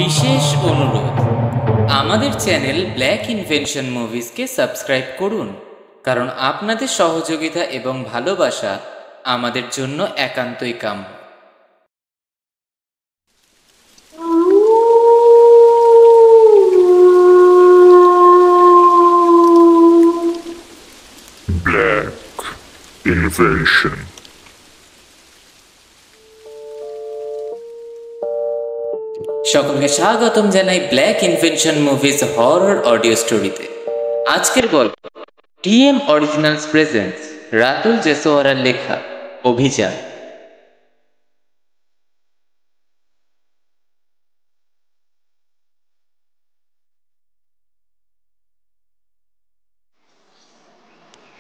বিশেষ অনুরোধ, আমাদের চ্যানেল ব্ল্যাক ইনভেনশন মুভিজকে সাবস্ক্রাইব করুন, কারণ আপনাদের সহযোগিতা এবং ভালোবাসা আমাদের জন্য একান্তই কাম্য। Black Invention. সকলকে স্বাগতম জানাই black invention movies horror audio স্টোরিতে। আজকের গল্প টিএম অরিজিনালস প্রেজেন্টস রাতুল জেসওয়ারার লেখা অভিযান।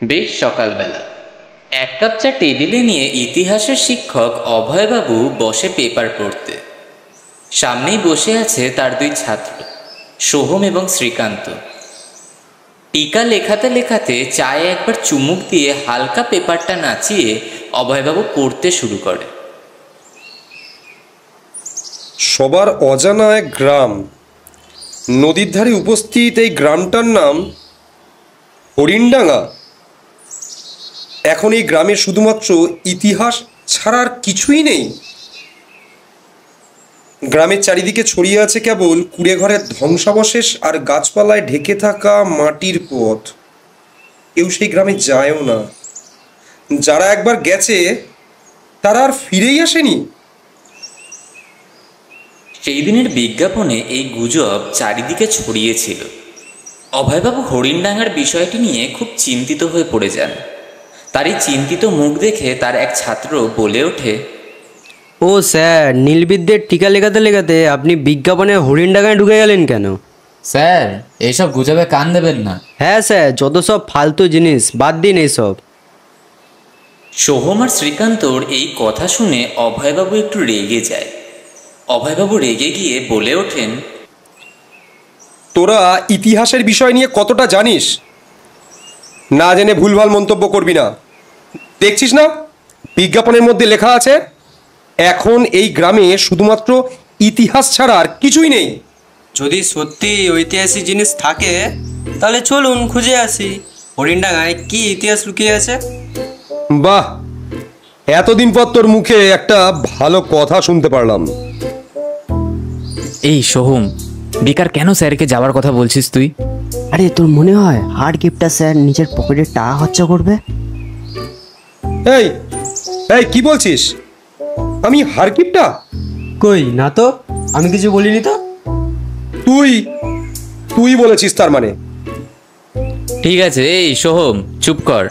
বেশ সকালবেলা এক কাপ চা টেবিলে নিয়ে ইতিহাসের শিক্ষক অভয়বাবু বসে পেপার পড়তে। সামনেই বসে আছে তার দুই ছাত্র সোহম এবং শ্রীকান্ত। টিকা লেখাতে লেখাতে চায়ে একবার চুমুক দিয়ে হালকা পেপারটা নাচিয়ে অভয়বাবু পড়তে শুরু করে। সবার অজানা এক গ্রাম, নদীর ধারে উপস্থিত এই গ্রামটার নাম হরিণডাঙ্গা। এখন এই গ্রামে শুধুমাত্র ইতিহাস ছাড়া আর কিছুই নেই। গ্রামের চারিদিকে ছড়িয়ে আছে কেবল কুড়ে ঘরের ধ্বংসাবশেষ আর গাছপালায় ঢেকে থাকা মাটির পথ। কেউ সেই গ্রামে যায়ও না। যারা একবার গেছে তারা আর ফিরেই আসেনি। সেই দিনের বিজ্ঞাপনে এই গুজব চারিদিকে ছড়িয়েছিল। অভয়বাবু হরিণডাঙ্গার বিষয়টি নিয়ে খুব চিন্তিত হয়ে পড়ে যান। তার এই চিন্তিত মুখ দেখে তার এক ছাত্র বলে ওঠে, ও স্যার, নীলবিদ্যের টিকা লেখাতে লেখাতে আপনি বিজ্ঞাপনে হরিণডাঙ্গায় ঢুকে গেলেন কেন? স্যার, এইসব গুজবে কান দেবেন না। হ্যাঁ স্যার, যত সব ফালতু জিনিস বাদ দিন এইসব। সোহম আর শ্রীকান্তর এই কথা শুনে অভয়বাবু একটু রেগে যায়। অভয়বাবু রেগে গিয়ে বলে ওঠেন, তোরা ইতিহাসের বিষয় নিয়ে কতটা জানিস? না জেনে ভুলভাল মন্তব্য করবি না। দেখছিস না বিজ্ঞাপনের মধ্যে লেখা আছে এখন এই গ্রামে শুধুমাত্র ইতিহাস ছাড়া আর কিছুই নেই। যদি সত্যি ঐতিহাসিক জিনিস থাকে তাহলে চলুন খুঁজে আসি হরিণডাঙ্গায় কি ইতিহাস লুকিয়ে আছে। বাহ, এতদিন পর তোর মুখে একটা ভালো কথা শুনতে পারলাম। এই সোহম, বেকার কেন স্যারকে যাওয়ার কথা বলছিস তুই? আরে তোর মনে হয় হার্ড গিফটটা স্যার নিজের পকেটে টাকা খরচা করবে? এই এই কি বলছিস? আমি হারকিপটা? কই না তো, আমি কিছু বলিনি তো। তুই তুই বলেছিস তার মানে? ঠিক আছে, এই সোহম চুপ কর।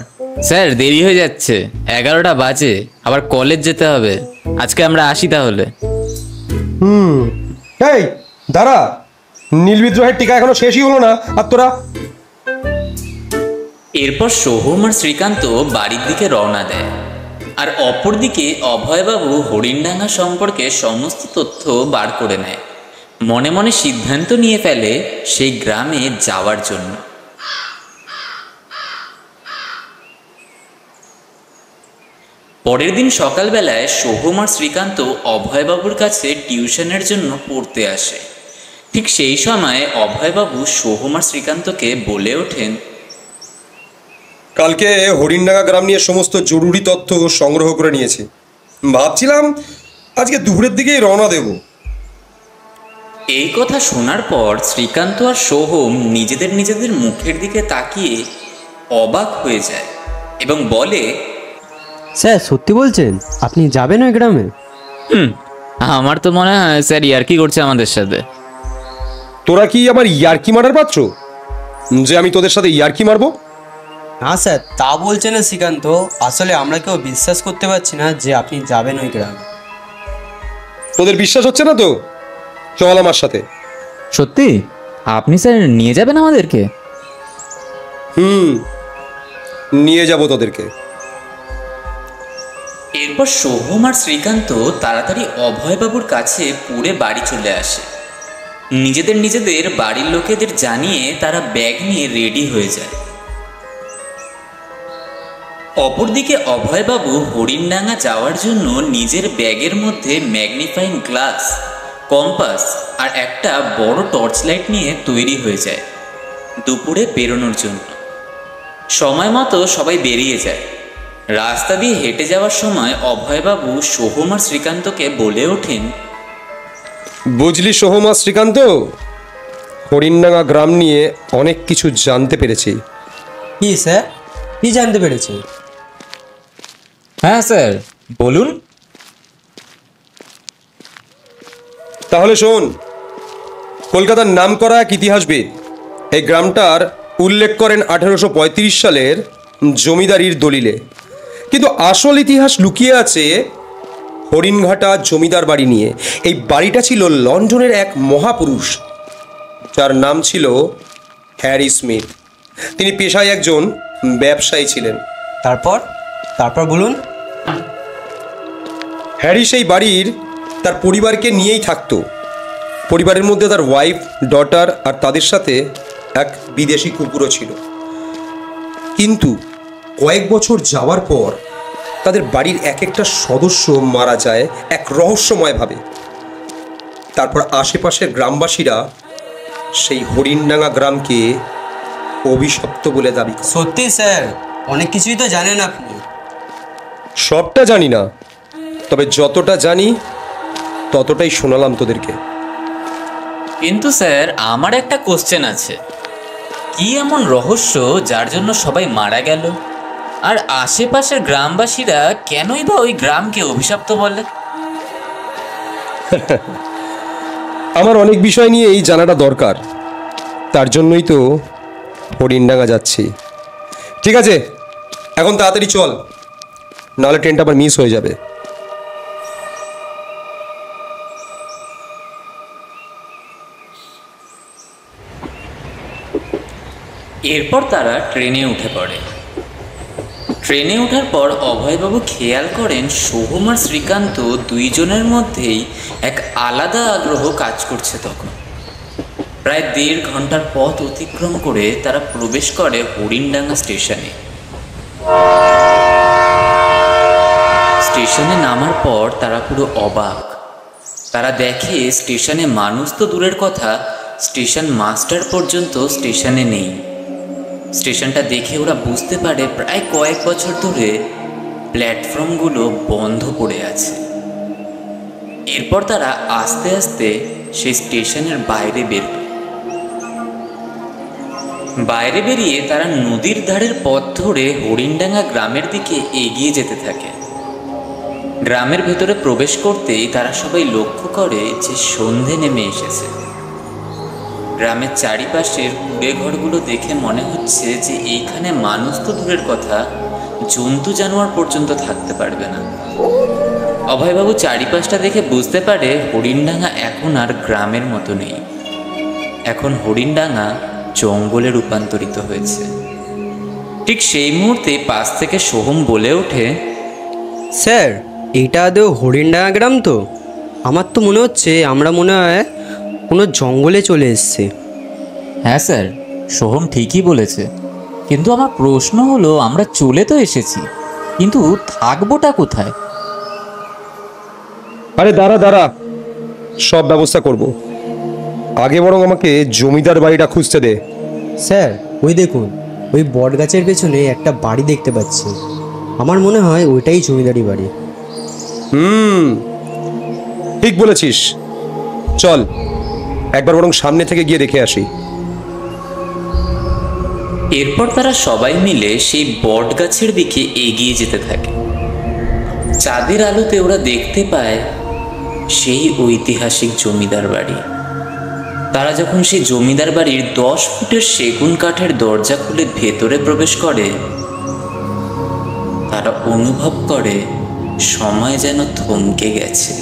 স্যার দেরি হয়ে যাচ্ছে, 11টা বাজে, আবার কলেজ যেতে হবে। আজকে আমরা আসি তাহলে। এই দাঁড়া, নীল বিদ্রোহের টিকা এখনো শেষই হলো না আর তোরা। এরপর সোহম আর শ্রীকান্ত বাড়ির দিকে রওনা দেয়, আর অপরদিকে অভয়বাবু হরিণডাঙ্গা সম্পর্কে সমস্ত তথ্য বার করে নেয়। মনে মনে সিদ্ধান্ত নিয়ে ফেলে সেই গ্রামে যাওয়ার জন্য। পরের দিন সকালবেলায় সোহম আর শ্রীকান্ত অভয়বাবুর কাছে টিউশনের জন্য পড়তে আসে। ঠিক সেই সময় অভয়বাবু সোহম আর শ্রীকান্তকে বলে ওঠেন, কালকে হরিণডাঙ্গা গ্রাম নিয়ে সমস্ত জরুরি তথ্য সংগ্রহ করে নিয়েছি। ভাবছিলাম আজকে দুপুরের দিকেই রওনা দেব। এই কথা শোনার পর শ্রীকান্ত আর সোহম নিজেদের নিজেদের মুখের দিকে তাকিয়ে অবাক হয়ে যায় এবং বলে, স্যার সত্যি বলছেন? আপনি যাবেন ওই গ্রামে? আমার তো মনে হয় স্যার ইয়ার্কি করছে আমাদের সাথে। তোরা কি আমার ইয়ার্কি মারার পাত্র যে আমি তোদের সাথে ইয়ার্কি মারবো? না স্যার, তা বলছে না শ্রীকান্ত। আসলে আমরা কেউ বিশ্বাস করতে পারছি না যে আপনি যাবেন ওই গ্রামে। তোদের বিশ্বাস হচ্ছে না তো? চল আমার সাথে। সত্যি আপনি স্যার নিয়ে যাবেন আমাদেরকে? নিয়ে যাব তোদেরকে। এরপর সোহম আর শ্রীকান্ত তাড়াতাড়ি অভয়বাবুর কাছে পড়ে বাড়ি চলে আসে। নিজেদের নিজেদের বাড়ির লোকেদের জানিয়ে তারা ব্যাগ নিয়ে রেডি হয়ে যায়। অপরদিকে অভয়বাবু হরিণডাঙ্গা যাওয়ার জন্য নিজের ব্যাগের মধ্যে ম্যাগনিফাইং গ্লাস কম্পাস আর একটা বড় টর্চ লাইট নিয়ে তৈরি হয়ে যায় দুপুরে বেরোনোর জন্য। সময় মতো সবাই বেরিয়ে যায়। রাস্তা দিয়ে হেঁটে যাওয়ার সময় অভয়বাবু সোহম আর শ্রীকান্তকে বলে ওঠেন, বুঝলি সোহম আর শ্রীকান্ত, হরিণডাঙ্গা গ্রাম নিয়ে অনেক কিছু জানতে পেরেছি। কি স্যার, কি জানতে পেরেছি? হ্যাঁ স্যার, বলুন। তাহলে শোন, কলকাতার নামকরা এক ইতিহাসবিদ এই গ্রামটার উল্লেখ করেন 1835 সালের জমিদারির দলিলে, কিন্তু আসল ইতিহাস লুকিয়ে আছে হরিণঘাটা জমিদার বাড়ি নিয়ে। এই বাড়িটা ছিল লন্ডনের এক মহাপুরুষ, যার নাম ছিল হ্যারি স্মিথ। তিনি পেশায় একজন ব্যবসায়ী ছিলেন। তারপর তারপর বলুন। হ্যারি সেই বাড়ির তার পরিবারকে নিয়েই থাকতো। পরিবারের মধ্যে তার ওয়াইফ, ডটার আর তাদের সাথে এক বিদেশি কুকুরও ছিল। কিন্তু কয়েক বছর যাওয়ার পর তাদের বাড়ির এক একটা সদস্য মারা যায় এক রহস্যময়ভাবে। তারপর আশেপাশের গ্রামবাসীরা সেই হরিণডাঙ্গা গ্রামকে অভিশপ্ত বলে দাবি করে। সত্যি স্যার, অনেক কিছুই তো জানেন আপনি। সবটা জানি না, তবে যতটা জানি ততটাই শোনালাম তোদেরকে। কিন্তু স্যার আমার একটা কোশ্চেন আছে, কি এমন রহস্য যার জন্য সবাই মারা গেল? আর আশেপাশের গ্রামবাসীরা কেনই বা ওই গ্রামকে অভিশপ্ত বলে? আমার অনেক বিষয় নিয়ে এই জানাটা দরকার, তার জন্যই তো হরিণডাঙ্গা যাচ্ছি। ঠিক আছে, এখন তাড়াতাড়ি চল, নাহলে ট্রেনটা আবার মিস হয়ে যাবে। এরপর তারা ট্রেনে উঠে পড়ে। ট্রেনে ওঠার পর অভয়বাবু খেয়াল করেন সোহম আর শ্রীকান্ত দুইজনের মধ্যেই এক আলাদা আগ্রহ কাজ করছে। তখন প্রায় 1.5 ঘন্টার পথ অতিক্রম করে তারা প্রবেশ করে হরিণডাঙ্গা স্টেশনে। স্টেশনে নামার পর তারা পুরো অবাক। তারা দেখে স্টেশনে মানুষ তো দূরের কথা, স্টেশন মাস্টার পর্যন্ত স্টেশনে নেই। স্টেশনটা দেখে ওরা বুঝতে পারে প্রায় কয়েক বছর ধরে প্ল্যাটফর্মগুলো বন্ধ পড়ে আছে। এরপর তারা আস্তে আস্তে সেই স্টেশনের বাইরে বেরিয়ে তারা নদীর ধারের পথ ধরে হরিণডাঙ্গা গ্রামের দিকে এগিয়ে যেতে থাকে। গ্রামের ভেতরে প্রবেশ করতেই তারা সবাই লক্ষ্য করে যে সন্ধে নেমে এসেছে। গ্রামের চারিপাশের কুড়ে ঘরগুলো দেখে মনে হচ্ছে যে এইখানে মানুষ তো দূরের কথা, জন্তু জানোয়ার পর্যন্ত থাকতে পারবে না। অভয়বাবু চারিপাশটা দেখে বুঝতে পারে হরিণডাঙ্গা এখন আর গ্রামের মতো নেই, এখন হরিণডাঙ্গা জঙ্গলে রূপান্তরিত হয়েছে। ঠিক সেই মুহূর্তে পাশ থেকে সোহম বলে ওঠে, স্যার, এইটা আদৌ হরিণডাঙ্গা গ্রাম তো? আমার তো মনে হচ্ছে আমরা মনে হয় কোনো জঙ্গলে চলে এসেছি। হ্যাঁ স্যার, সোহম ঠিকই বলেছে, কিন্তু আমার প্রশ্ন হলো আমরা চলে তো এসেছি, কিন্তু থাকবোটা কোথায়? আরে দাঁড়া, সব ব্যবস্থা করব। আগে বরং আমাকে জমিদার বাড়িটা খুঁজতে দে। স্যার, ওই দেখুন, ওই বট গাছের পেছনে একটা বাড়ি দেখতে পাচ্ছি। আমার মনে হয় ওইটাই জমিদারি বাড়ি। ঠিক বলেছিস, চল একবার বরং সামনে থেকে গিয়ে দেখে আসি। এরপর তারা সবাই মিলে সেই বট গাছের দিকে এগিয়ে যেতে থাকে। চাঁদের আলোতে ওরা দেখতে পায় সেই ঐতিহাসিক জমিদার বাড়ি। তারা যখন সেই জমিদার বাড়ির 10 ফুটের সেগুন কাঠের দরজা খুলে ভেতরে প্রবেশ করে, তারা অনুভব করে সময় যেন থমকে গেছে।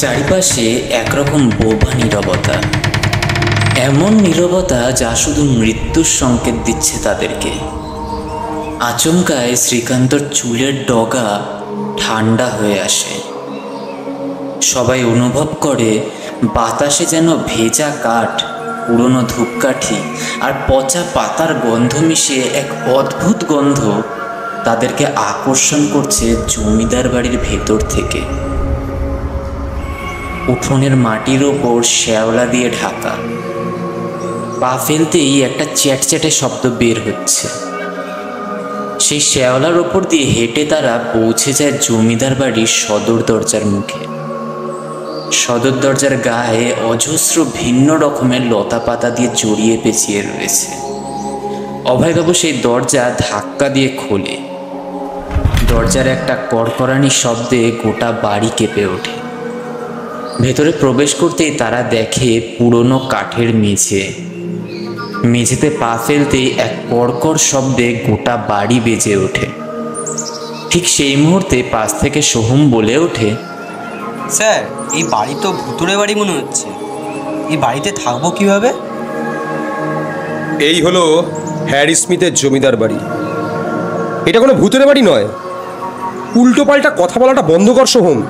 চারিপাশে একরকম বোবা নীরবতা, এমন নীরবতা যা শুধু মৃত্যুর সংকেত দিচ্ছে তাদেরকে। আচমকায় শ্রীকান্তর চুলের ডগা ঠান্ডা হয়ে আসে। সবাই অনুভব করে বাতাসে যেন ভেজা কাঠ, পুরনো ধূপকাঠি আর পচা পাতার গন্ধ মিশিয়ে এক অদ্ভুত গন্ধ তাদেরকে আকর্ষণ করছে জমিদার বাড়ির ভেতর থেকে। উঠোনের মাটির ওপর শ্যাওলা দিয়ে ঢাকা। পা ফেলতেই একটা চ্যাটচ্যাটে শব্দ বের হচ্ছে। সেই শ্যাওলার ওপর দিয়ে হেঁটে তারা পৌঁছে যায় জমিদার বাড়ির সদর দরজার মুখে। সদর দরজার গায়ে অজস্র ভিন্ন রকমের লতা পাতা দিয়ে জড়িয়ে পেঁচিয়ে রয়েছে। অভয়বাবু সেই দরজা ধাক্কা দিয়ে খোলে। দরজার একটা কড়কড়ানি শব্দে গোটা বাড়ি কেঁপে ওঠে। ভেতরে প্রবেশ করতেই তারা দেখে পুরনো কাঠের মেঝে। মেঝেতে পা ফেলতেই এক কড়কড় শব্দে গোটা বাড়ি বেজে ওঠে। ঠিক সেই মুহূর্তে পাশ থেকে সোহম বলে ওঠে, স্যার, এই বাড়ি তো ভুতুড়ে বাড়ি মনে হচ্ছে। এই বাড়িতে থাকবো কিভাবে? এই হলো হ্যারি স্মিথের জমিদার বাড়ি। এটা কোনো ভূতের বাড়ি নয়। উল্টো পাল্টা কথা বলাটা বন্ধ কর সোহম।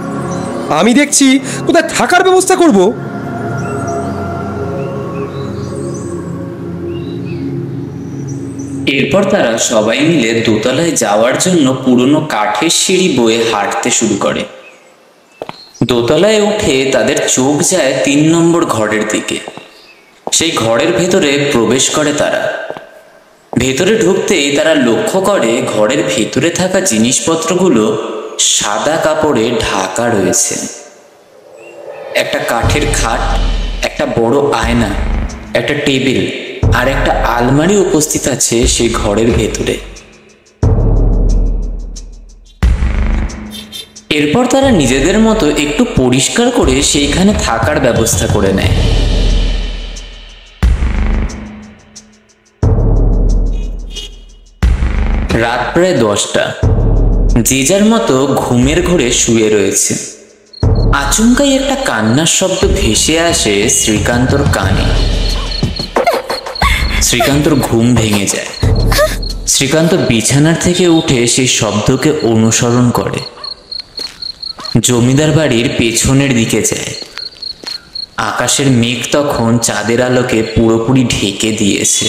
আমি দেখছি কোথায় থাকার ব্যবস্থা করব। এরপর তারা সবাই মিলে দোতলায় যাওয়ার জন্য পুরনো কাঠের সিঁড়ি বয়ে হাঁটতে শুরু করে। দোতলায় উঠে তাদের চোখ যায় 3 নম্বর ঘরের দিকে। সেই ঘরের ভেতরে প্রবেশ করে তারা। ভেতরে ঢুকতেই তারা লক্ষ্য করে ঘরের ভেতরে থাকা জিনিসপত্রগুলো সাদা কাপড়ে ঢাকা রয়েছে। একটা কাঠের খাট, একটা বড় আয়না, একটা টেবিল আর একটা আলমারি উপস্থিত আছে সেই ঘরের ভেতরে। এরপর তারা নিজেদের মতো একটু পরিষ্কার করে সেইখানে থাকার ব্যবস্থা করে নেয়। রাত প্রায় 10টা। যে যার মতো ঘুমের ঘোরে শুয়ে রয়েছে। আচমকাই একটা কান্নার শব্দ ভেসে আসে শ্রীকান্তর কানে। শ্রীকান্তর ঘুম ভেঙে যায়। শ্রীকান্ত বিছানার থেকে উঠে সেই শব্দকে অনুসরণ করে। জমিদার বাড়ির পেছনের দিকে যায়। আকাশের মেঘ তখন চাঁদের আলোকে পুরোপুরি ঢেকে দিয়েছে।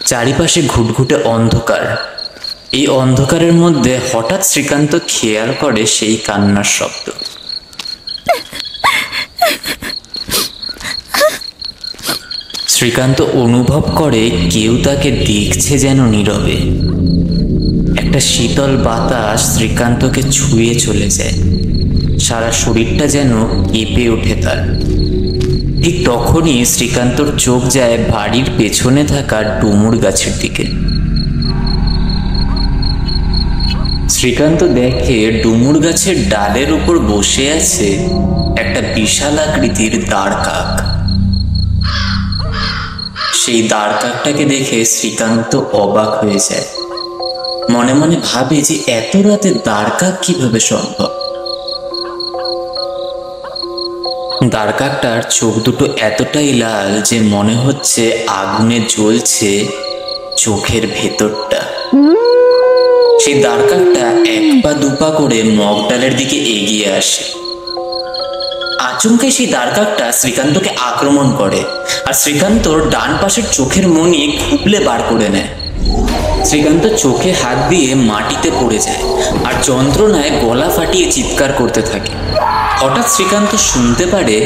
চারিপাশে ঘুটঘুটে অন্ধকার। এই অন্ধকারের মধ্যে হঠাৎ শ্রীকান্ত খেয়াল করে সেই কান্নার শব্দ। শ্রীকান্ত অনুভব করে কেউ তাকে দেখছে যেন নীরবে। একটা শীতল বাতাস শ্রীকান্তকে ছুঁয়ে চলে যায়। সারা শরীরটা যেন কেঁপে ওঠে তার। ঠিক তখনই শ্রীকান্তর চোখ যায় বাড়ির পেছনে থাকা ডুমুর গাছের দিকে। শ্রীকান্ত দেখে ডুমুর গাছের ডালের উপর বসে আছে একটা বিশাল আকৃতির দাঁড় কাক। সেই দাঁড় কাকটাকে দেখে শ্রীকান্ত অবাক হয়ে যায়। মনে মনে ভাবে যে এত রাতে দাঁড় কাক কিভাবে সম্ভব। দাঁড় কাকটার চোখ দুটো এতটাই লাল যে মনে হচ্ছে আগুনে জ্বলছে চোখের ভেতরটা। সেই দাঁড় কাকটা 1 পা 2 পা করে মগ ডালের দিকে এগিয়ে আসে। আচমকা সেই দাঁড় কাকটা শ্রীকান্তকে আক্রমণ করে আর শ্রীকান্তর ডান পাশের চোখের মণি খুবলে বার করে নেয়। শ্রীকান্ত চোখে হাত দিয়ে মাটিতে পড়ে যায় আর যন্ত্রণায় গলা ফাটিয়ে চিৎকার করতে থাকে। হঠাৎ শ্রীকান্ত শুনতে পারে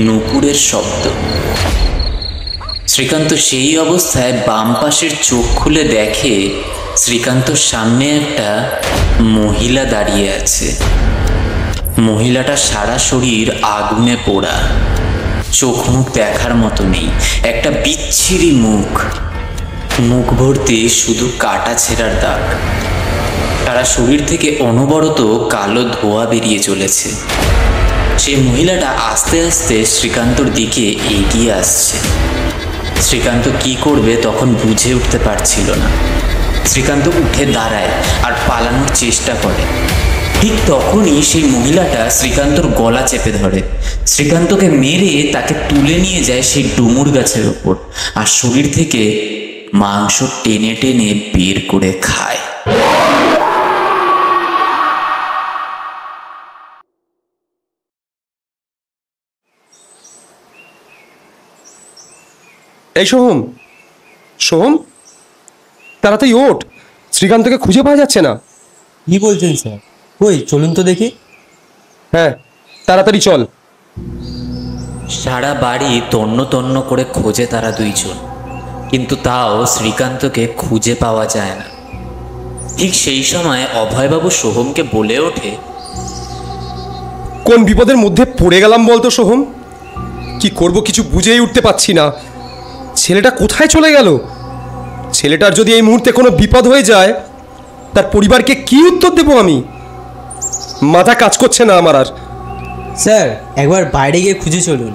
নূপুরের শব্দ। শ্রীকান্ত সেই অবস্থায় বাম পাশের চোখ খুলে দেখে শ্রীকান্তর সামনে একটা মহিলা দাঁড়িয়ে আছে। মহিলাটা সারা শরীর আগুনে পোড়া। চোখ মুখ দেখার মতো নেই। একটা বিচ্ছিরি মুখ। মুখ ভর্তি শুধু কাটা ছেঁড়ার দাগ। সারা শরীর থেকে অনবরত কালো ধোঁয়া বেরিয়ে চলেছে। সেই মহিলাটা আস্তে আস্তে শ্রীকান্তর দিকে এগিয়ে আসছে। শ্রীকান্ত কি করবে তখন বুঝে উঠতে পারছিল না। শ্রীকান্ত উঠে দাঁড়ায় আর পালানোর চেষ্টা করে। ঠিক তখনই সেই মহিলাটা শ্রীকান্তর গলা চেপে ধরে। শ্রীকান্তকে মেরে তাকে তুলে নিয়ে যায় সেই ডুমুর গাছের ওপর আর শরীর থেকে মাংস টেনে টেনে বের করে খায়। এই সোহম, সোহম, তাড়াতাড়ি ওঠ। শ্রীকান্তকে খুঁজে পাওয়া যাচ্ছে না। কি বলছেন স্যার? কই চলুন তো দেখি। হ্যাঁ, তাড়াতাড়ি চল। সারা বাড়ি তন্ন তন্ন করে খোঁজে তারা দুইজন, কিন্তু তাও শ্রীকান্তকে খুঁজে পাওয়া যায় না। ঠিক সেই সময় অভয়বাবু সোহমকে বলে ওঠে, কোন বিপদের মধ্যে পড়ে গেলাম বলতো সোহম? কি করব কিছু বুঝেই উঠতে পারছি না। ছেলেটা কোথায় চলে গেল? ছেলেটার যদি এই মুহূর্তে কোনো বিপদ হয়ে যায়, তার পরিবারকে কি উত্তর দেব আমি? মাথা কাজ করছে না আমার আর। স্যার, একবার বাইরে গিয়ে খুঁজে চলুন।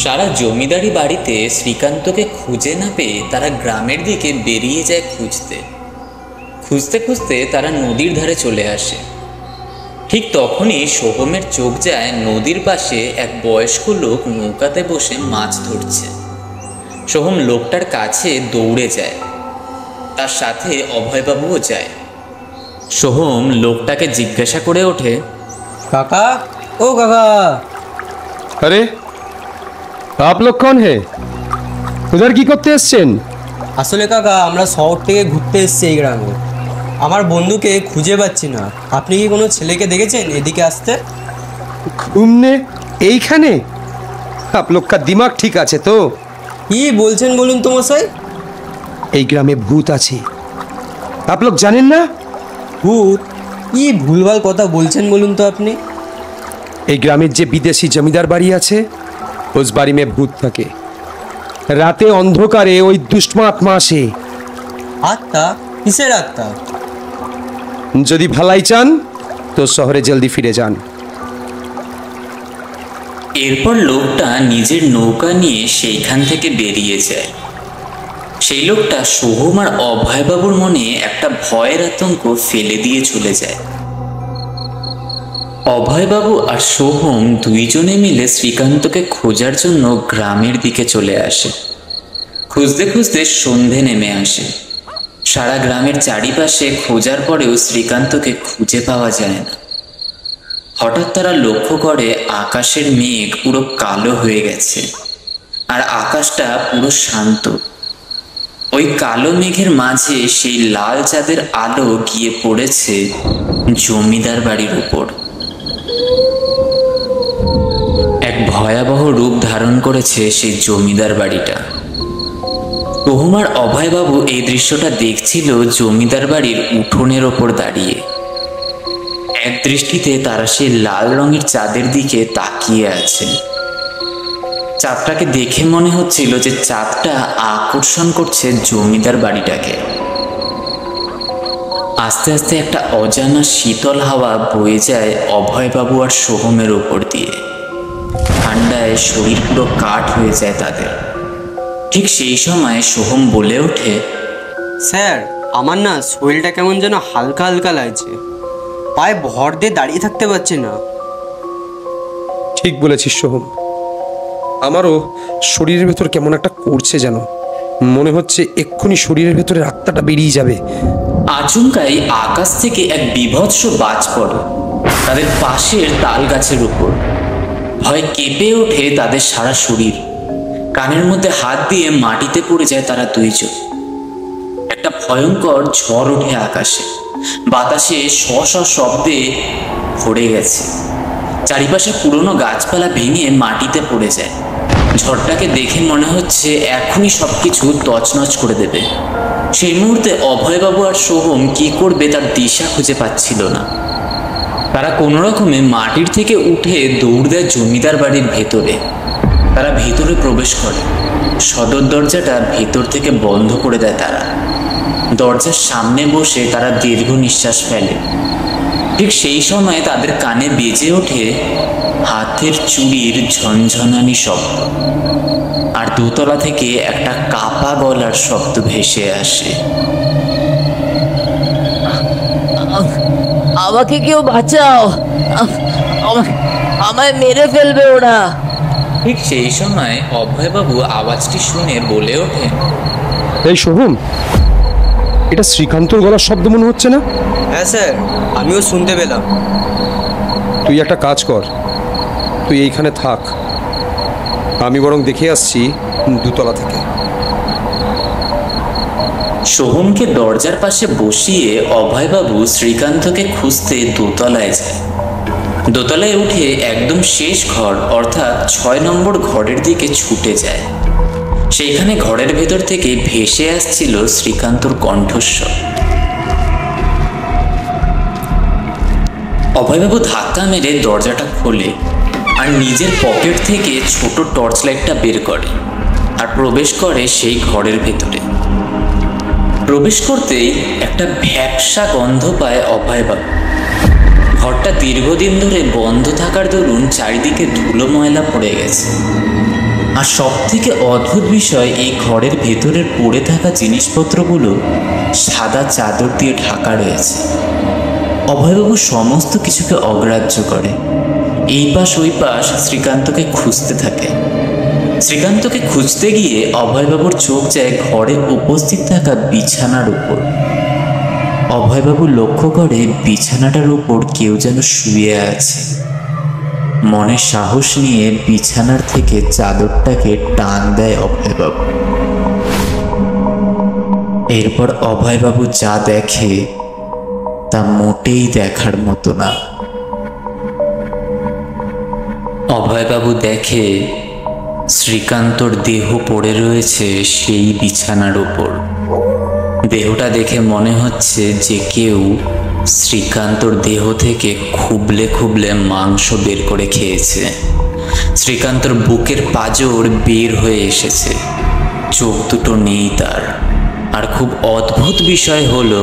সারা জমিদারি বাড়িতে শ্রীকান্তকে খুঁজে না পেয়ে তারা গ্রামের দিকে বেরিয়ে যায় খুঁজতে। খুঁজতে খুঁজতে তারা নদীর ধারে চলে আসে। ঠিক তখনই সোহমের চোখ যায় নদীর পাশে এক বয়স্ক লোক নৌকাতে বসে মাছ ধরছে। সোহম লোকটার কাছে দৌড়ে যায়, তার সাথে অভয়বাবুও যায়। সোহম লোকটাকে জিজ্ঞাসা করে ওঠে, কাকা, ও কাকা। আরে आप लोग कौन है? उधर কি করতে এসছেন? আসলে কাকা, আমরা শহর থেকে ঘুরতে এসেছি এই গ্রামে। আমার বন্ধুকে খুঁজে পাচ্ছি না। আপনি কি কোনো ছেলেকে দেখেছেন এদিকে আসতে? ঘুমনে এইখানে? आप लोग का दिमाग ঠিক আছে তো? কি বলছেন বলুন তো মশাই? এই গ্রামে ভূত আছে, आप लोग জানেন না? ভূত? কি ভুলভাল কথা বলছেন বলুন তো আপনি? এই গ্রামের যে বিদেশি জমিদার বাড়ি আছে, उस বাড়ি में ভূত থাকে। রাতে অন্ধকারে ওই দুষ্টমা আত্মা আসে। আত্মা? কিসের আত্মা? যদি ভালাই চান তো শহরে জলদি ফিরে যান। এরপর লোকটা নিজের নৌকা নিয়ে সেইখান থেকে বেরিয়ে যায়। সেই লোকটা সোহম আর অভয়বাবুর মনে একটা ভয়ের আতঙ্ক ফেলে দিয়ে চলে যায়। অভয়বাবু আর সোহম দুইজনে মিলে শ্রীকান্তকে খোঁজার জন্য গ্রামের দিকে চলে আসে। খুঁজতে খুঁজতে সন্ধে নেমে আসে। সারা গ্রামের চারিপাশে খোঁজার পরেও শ্রীকান্তকে খুঁজে পাওয়া যায় না। হঠাৎ তারা লক্ষ্য করে আকাশের মেঘ পুরো কালো হয়ে গেছে, আর আকাশটা পুরো শান্ত। ওই কালো মেঘের মাঝে সেই লাল চাঁদের আলো গিয়ে পড়েছে জমিদার বাড়ির উপর। এক ভয়াবহ রূপ ধারণ করেছে সেই জমিদার বাড়িটা। সোহম আর অভয়বাবু এই দৃশ্যটা দেখছিল জমিদার বাড়ির উঠোনের ওপর দাঁড়িয়ে। এক দৃষ্টিতে তারা সেই লাল রঙের চাঁদের দিকে তাকিয়ে আছে। চাঁদটাকে দেখে মনে হচ্ছিল যে চাঁদটা আকর্ষণ করছে জমিদার বাড়িটাকে। আস্তে আস্তে একটা অজানা শীতল হাওয়া বয়ে যায় অভয়বাবু আর সোহমের উপর দিয়ে। ঠান্ডায় শরীর পুরো কাঠ হয়ে যায় তাদের। ঠিক সেই সময় সোহম বলে ওঠে, স্যার, আমার না শরীরটা কেমন যেন হালকা হালকা লাগছে। পায়ে ভর দিয়ে দাঁড়িয়ে থাকতে পারছি না। ঠিক বলেছিস সোহম, আমারও শরীরের ভেতর কেমন একটা করছে যেন। মনে হচ্ছে এক্ষুনি শরীরের ভেতরে আত্মাটা বেরিয়ে যাবে। আচমকাই আকাশ থেকে এক বীভৎস বাজ পড়ে তাদের পাশের তাল গাছের উপর। ভয় কেঁপে ওঠে তাদের সারা শরীর। কানের মধ্যে হাত দিয়ে মাটিতে পড়ে যায় তারা দুইজন। একটা ভয়ঙ্কর ঝড় ওঠে আকাশে। বাতাসে শ শ শব্দে ভরে গেছে। চারিপাশে পুরনো গাছপালা ভেঙে মাটিতে পড়ে যায়। ঝড়টাকে দেখে মনে হচ্ছে এখনই সবকিছু তছনছ করে দেবে। সেই মুহূর্তে অভয়বাবু আর সোহম কি করবে তার দিশা খুঁজে পাচ্ছিল না। তারা কোনো রকমে মাটির থেকে উঠে দৌড় দেয় জমিদার বাড়ির ভেতরে। তারা ভেতরে প্রবেশ করে। সদর দরজাটা ভেতর থেকে বন্ধ করে দেয় তারা। দরজার সামনে বসে তারা দীর্ঘ নিঃশ্বাস ফেলে। ঠিক সেই সময় তাদের কানে বেজে ওঠে হাতের চুড়ির ঝনঝনানি শব্দ, আর দোতলা থেকে একটা কাপা গলার শব্দ ভেসে আসে। আমাকে কেউ বাঁচাও, আমায় মেরে ফেলবে ওরা। ঠিক সেই সময় অভয়বাবু আওয়াজটি শুনে বলে ওঠেন, এই সোহম, এটা শ্রীকান্তর গলার শব্দ মনে হচ্ছে না? হ্যাঁ স্যার, আমিও শুনতে পেলাম। তুই একটা কাজ কর, তুই এইখানে থাক, আমি বরং দেখে আসছি দুতলা থেকে। সোহমকে দরজার পাশে বসিয়ে অভয়বাবু শ্রীকান্তকে খুঁজতে দোতলায় যায়। দোতলায় উঠে একদম শেষ ঘর অর্থাৎ 6 নম্বর ঘরের দিকে ছুটে যায়। সেইখানে ঘরের ভেতর থেকে ভেসে আসছিল শ্রীকান্তর কণ্ঠস্বর। অভয়বাবু ধাক্কা মেরে দরজাটা খোলে আর নিজের পকেট থেকে ছোট টর্চ লাইটটা বের করে আর প্রবেশ করে সেই ঘরের ভেতরে। প্রবেশ করতেই একটা ভ্যাপসা গন্ধ পায় অভয়বাবু। ঘরটা দীর্ঘদিন ধরে বন্ধ থাকার দরুন চারিদিকে ধুলো ময়লা পড়ে গেছে। আর সব থেকে অদ্ভুত বিষয়, এই ঘরের ভেতরের পড়ে থাকা জিনিসপত্রগুলো সাদা চাদর দিয়ে ঢাকা রয়েছে। অভয়বাবু সমস্ত কিছুকে অগ্রাহ্য করে এই পাশ ওই পাশ শ্রীকান্তকে খুঁজতে থাকে। শ্রীকান্তকে খুঁজতে গিয়ে অভয়বাবুর চোখ যায় ঘরে উপস্থিত থাকা বিছানার উপর। অভয়বাবু লক্ষ্য করে বিছানাটার উপর কেউ যেন শুয়ে আছে। মনে সাহস নিয়ে বিছানার থেকে চাদরটাকে টান দেয় অভয়বাবু। এরপর অভয়বাবু যা দেখে তা মোটেই দেখার মতো না। অভয়বাবু দেখে শ্রীকান্তর দেহ পড়ে রয়েছে সেই বিছানার উপর। দেহটা দেখে মনে হচ্ছে যে কেউ শ্রীকান্তর দেহ থেকে খুবলে খুবলে মাংস বের করে খেয়েছে। শ্রীকান্তর বুকের পাঁজর বের হয়ে এসেছে, চোখ দুটো নেই তার। আর খুব অদ্ভুত বিষয় হলো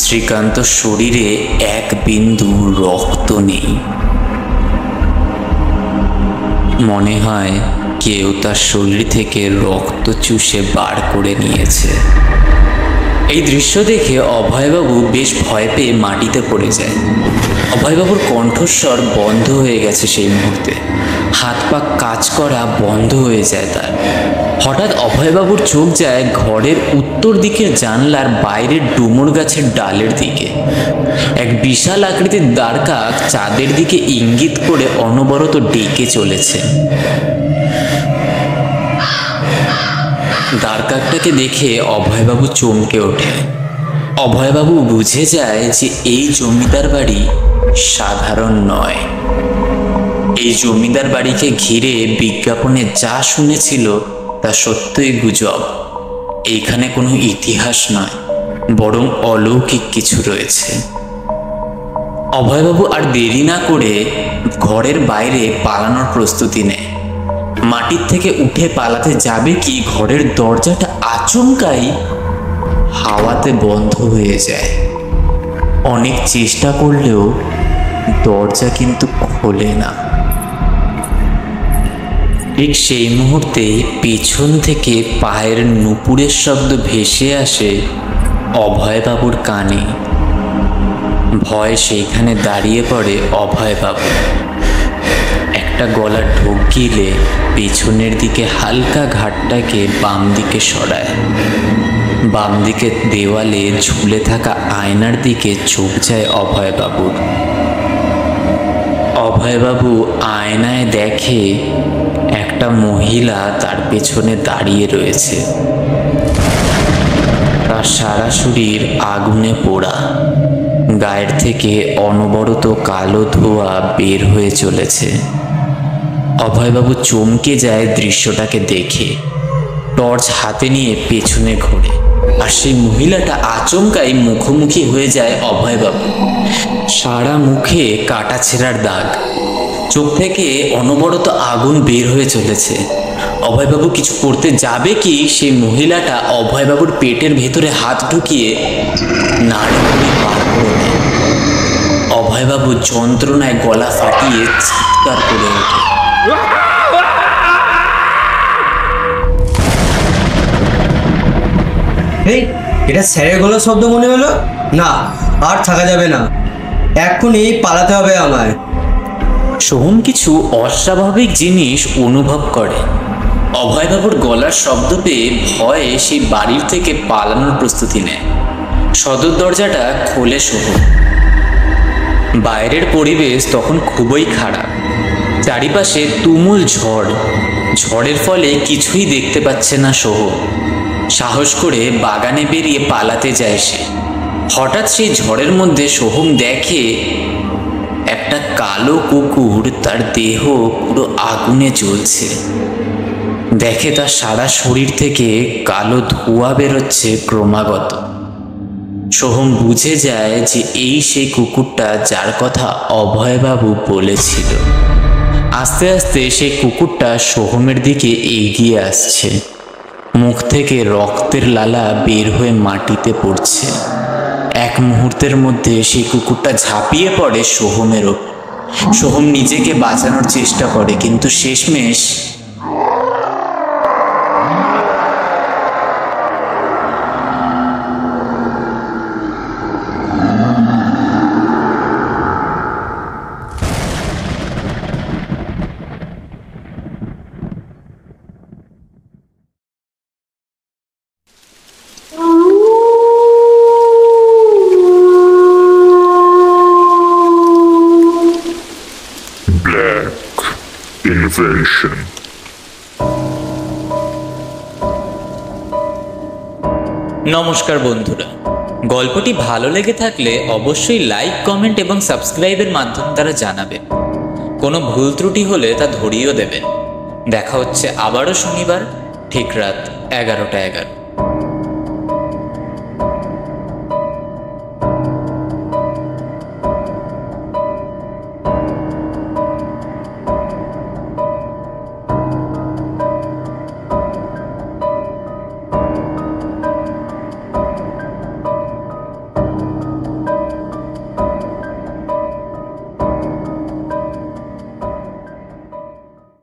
শ্রীকান্তর শরীরে এক বিন্দু রক্ত নেই। মনে হয় কেউ তার শরীর থেকে রক্ত চুষে বার করে নিয়েছে। এই দৃশ্য দেখে অভয়বাবু বেশ ভয় পেয়ে মাটিতে পড়ে যায়। অভয়বাবুর কণ্ঠস্বর বন্ধ হয়ে গেছে সেই মুহূর্তে, হাত পা কাজ করা বন্ধ হয়ে যায় তার। হঠাৎ অভয়বাবুর চোখ যায় ঘরের উত্তর দিকের জানলার বাইরের ডুমুর গাছের ডালের দিকে। এক বিশাল আকৃতির দ্বারকাক চাঁদের দিকে ইঙ্গিত করে অনবরত ডেকে চলেছে। দ্বারকাকটাকে দেখে অভয়বাবু চমকে ওঠে। অভয়বাবু বুঝে যায় যে এই জমিদার বাড়ি সাধারণ নয়। এই জমিদার বাড়িকে ঘিরে বিজ্ঞাপনে যা শুনেছিল তা সত্যই গুজব। এইখানে কোনো ইতিহাস নয়, বরং অলৌকিক কিছু রয়েছে। অভয়বাবু আর দেরি না করে ঘরের বাইরে পালানোর প্রস্তুতি নেয়। মাটির থেকে উঠে পালাতে যাবে কি, ঘরের দরজাটা আচমকাই হাওয়াতে বন্ধ হয়ে যায়। অনেক চেষ্টা করলেও দরজা কিন্তু খোলে না। ঠিক সেই মুহূর্তে পেছন থেকে পায়ের নুপুরের শব্দ ভেসে আসে অভয়বাবুর কানে। ভয় সেইখানে দাঁড়িয়ে পড়ে অভয়বাবু। একটা গলা ঢোক গিলে পেছনের দিকে হালকা ঘাটটাকে বাম দিকে সরায়। বাম দিকের দেওয়ালে ঝুলে থাকা আয়নার দিকে চোখ যায় অভয়বাবুর। অভয়বাবু আয়নায় দেখে একটা মহিলা তার পেছনে দাঁড়িয়ে রয়েছে। তার সারা শরীর আগুনে পোড়া, গায়ের থেকে অনবরত কালো ধোঁয়া বের হয়ে চলেছে। অভয়বাবু চমকে যায় দৃশ্যটাকে দেখে। টর্চ হাতে নিয়ে পেছনে ঘোরে আর সেই মহিলাটা আচমকাই মুখোমুখি হয়ে যায় অভয়বাবু। সারা মুখে কাটা ছেঁড়ার দাগ, চোখ থেকে অনবরত আগুন বের হয়ে চলেছে। অভয়বাবু কিছু করতে যাবে কি, সেই মহিলাটা অভয়বাবুর পেটের ভেতরে হাত ঢুকিয়ে নাড়ি বার করে দেয়। অভয়বাবু যন্ত্রণায় গলা ফাটিয়ে চিৎকার করে ওঠে। এই, এটা স্যারের গলার শব্দ মনে হলো না। আর থাকা যাবে না, এক্ষুনি পালাতে হবে আমায়। সোহম কিছু অস্বাভাবিক জিনিস অনুভব করে। অভয়বাবুর গলার শব্দ পেয়ে ভয়ে সেই বাড়ির থেকে পালানোর প্রস্তুতি নেয়। সদর দরজাটা খোলে সোহম। বাইরের পরিবেশ তখন খুবই খারাপ। চারিপাশে তুমুল ঝড়। ঝড়ের ফলে কিছুই দেখতে পাচ্ছে না সোহম। সাহস করে বাগানে বেরিয়ে পালাতে যায় সে। হঠাৎ সেই ঝড়ের মধ্যে সোহম দেখে একটা কালো কুকুর তার দেহ পুরো আগুনে জ্বলছে। দেখে তার সারা শরীর থেকে কালো ধোঁয়া বেরোচ্ছে ক্রমাগত। সোহম বুঝে যায় যে এই সেই কুকুরটা যার কথা অভয়বাবু বলেছিল। আস্তে আস্তে সেই কুকুরটা সোহমের দিকে এগিয়ে আসছে। মুখ থেকে রক্তের লালা বের হয়ে মাটিতে পড়ছে। এক মুহূর্তের মধ্যে সেই কুকুরটা ঝাঁপিয়ে পড়ে সোহমের ওপর। সোহম নিজেকে বাঁচানোর চেষ্টা করে, কিন্তু শেষমেশ Black Invasion. নমস্কার বন্ধুরা, গল্পটি ভালো লেগে থাকলে অবশ্যই লাইক, কমেন্ট এবং সাবস্ক্রাইবের মাধ্যম দ্বারা জানাবেন। কোনো ভুল ত্রুটি হলে তা ধরিয়েও দেবেন। দেখা হচ্ছে আবারও শনিবার ঠিক রাত 11টা 11।